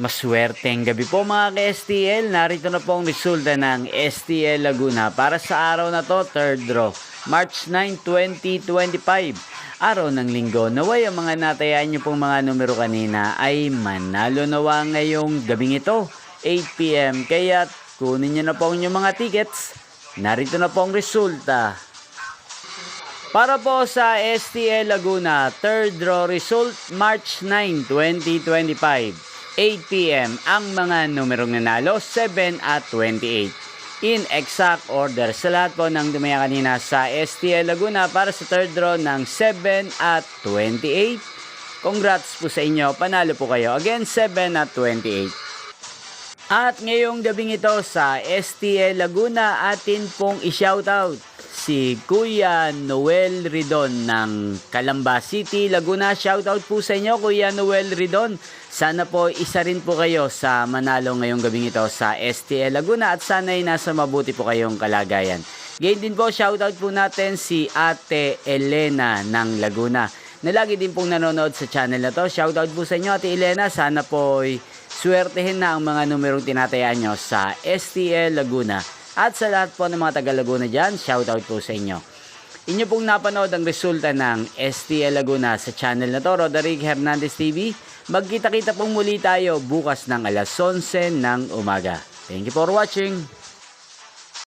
Maswerteng gabi po mga ka-STL. Narito na po ang resulta ng STL Laguna para sa araw na to, third draw, March 9, 2025. Araw ng linggo. Naway ang mga natayaan nyo pong mga numero kanina ay manalo nawa ngayong gabing ito, 8 PM. Kaya kunin nyo na po ang inyong mga tickets. Narito na po ang resulta. Para po sa STL Laguna, third draw result, March 9, 2025. 8 PM ang mga numerong nanalo, 7 at 28. In exact order sa lahat po ng dumaya kanina sa STL Laguna para sa third draw ng 7 at 28. Congrats po sa inyo, panalo po kayo. Again, 7 at 28. At ngayong gabing ito sa STL Laguna, atin pong i-shoutout si Kuya Noel Ridon ng Calamba City, Laguna. Shoutout po sa inyo, Kuya Noel Ridon. Sana po isa rin po kayo sa manalo ngayong gabing ito sa STL Laguna at sana'y nasa mabuti po kayong kalagayan. Gayon din po, shoutout po natin si Ate Elena ng Laguna na lagi din pong nanonood sa channel na to. Shoutout po sa inyo, Ate Elena. Sana po'y swertehin na ang mga numerong tinatayaan nyo sa STL Laguna. At sa lahat po ng mga taga Laguna dyan, shoutout po sa inyo. Inyo pong napanood ang resulta ng STL Laguna sa channel na to, Roderick Hernandez TV. Magkita-kita pong muli tayo bukas ng alas 11 ng umaga. Thank you for watching.